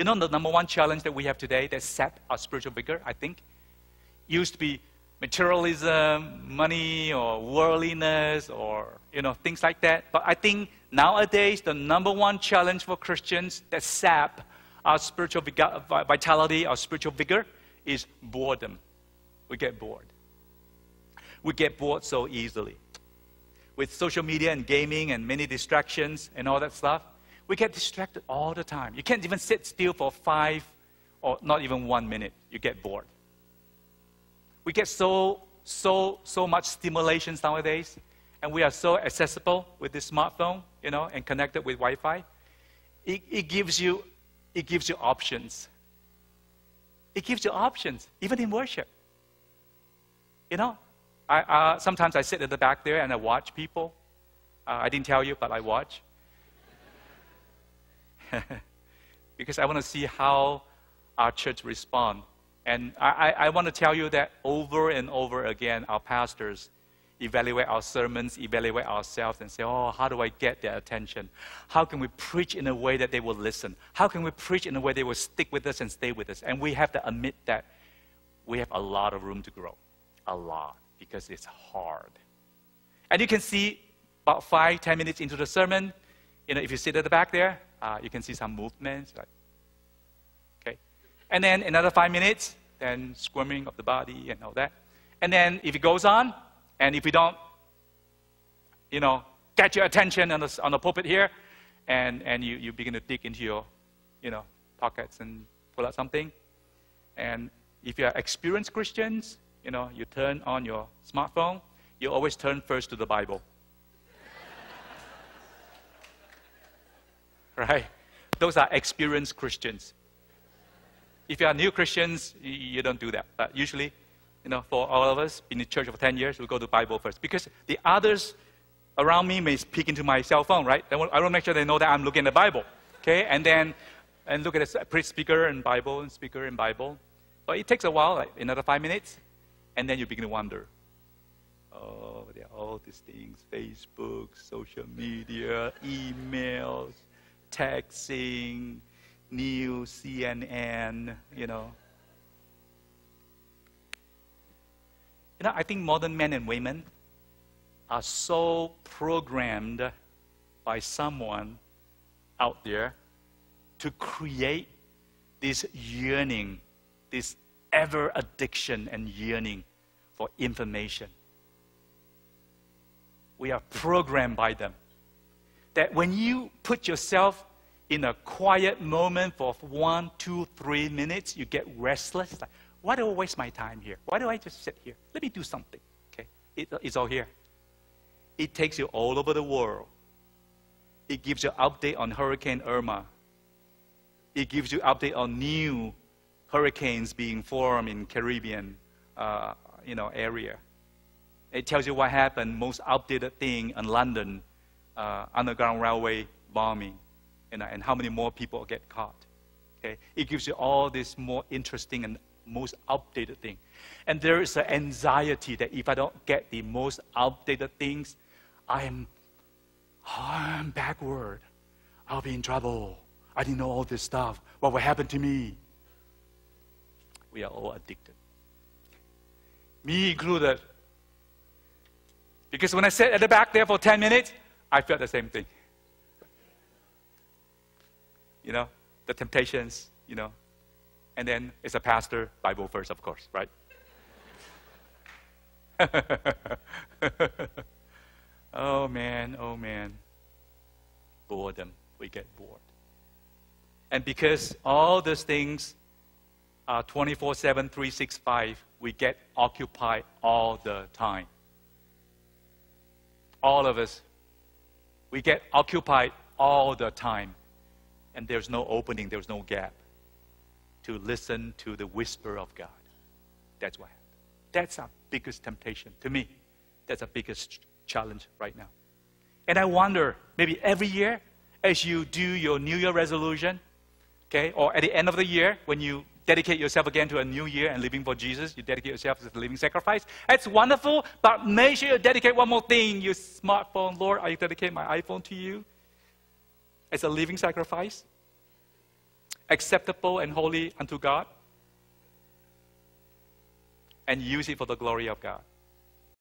You know the number one challenge that we have today that sapped our spiritual vigor, I think, used to be materialism, money, or worldliness, or things like that. But I think nowadays the number one challenge for Christians that sap our spiritual vitality, our spiritual vigor, is boredom. We get bored. We get bored so easily. With social media and gaming and many distractions and all that stuff, we get distracted all the time. You can't even sit still for 5 or not even 1 minute. You get bored. We get so much stimulations nowadays, and we are so accessible with this smartphone, and connected with Wi-Fi. It gives you options. It gives you options, even in worship. Sometimes I sit at the back there and I watch people. I didn't tell you, but I watch. Because I want to see how our church responds. And I want to tell you that over and over again, our pastors evaluate our sermons, evaluate ourselves, and say, oh, how do I get their attention? How can we preach in a way that they will listen? How can we preach in a way they will stick with us and stay with us? And we have to admit that we have a lot of room to grow. A lot, because it's hard. And you can see about 5-10 minutes into the sermon, if you sit at the back there, you can see some movements. Okay. And then another 5 minutes, then squirming of the body and all that. And then if it goes on, and if we don't, get your attention on the pulpit here, and you begin to dig into your, pockets and pull out something. And if you are experienced Christians, you turn on your smartphone, you always turn first to the Bible. Right? Those are experienced Christians. If you are new Christians, you don't do that. But usually, for all of us, in the church for 10 years, we go to the Bible first. Because the others around me may peek into my cell phone, right? I want to make sure they know that I'm looking at the Bible. Okay? And look at the speaker and Bible and speaker and Bible. But it takes a while, like another 5 minutes. And then you begin to wonder. Oh, there are all these things. Facebook, social media, emails, texting, news, CNN, I think modern men and women are so programmed by someone out there to create this yearning, this ever addiction and yearning for information. We are programmed by them. That when you put yourself in a quiet moment for 1, 2, 3 minutes, you get restless. Like, why do I waste my time here? Why do I just sit here? Let me do something. Okay, it's all here. It takes you all over the world. It gives you an update on Hurricane Irma. It gives you an update on new hurricanes being formed in Caribbean, area. It tells you what happened, most updated thing in London, underground railway bombing, and how many more people get caught. Okay, it gives you all this more interesting and most updated thing. And there is an anxiety that if I don't get the most updated things, I'm backward. I'll be in trouble. I didn't know all this stuff. What will happen to me? We are all addicted. Me included. Because when I sat at the back there for 10 minutes, I felt the same thing. The temptations, And then as a pastor, Bible first, of course, right? Oh man. Boredom. We get bored. And because all those things are 24/7, 365, we get occupied all the time. All of us, we get occupied all the time. And there's no opening, there's no gap to listen to the whisper of God. That's what happened. That's our biggest temptation. To me, that's our biggest challenge right now. And I wonder, maybe every year, as you do your New Year resolution, okay, or at the end of the year, when you dedicate yourself again to a new year and living for Jesus, you dedicate yourself as a living sacrifice. That's wonderful, but make sure you dedicate one more thing, your smartphone. Lord, I dedicate my iPhone to you as a living sacrifice. acceptable and holy unto God, and use it for the glory of God.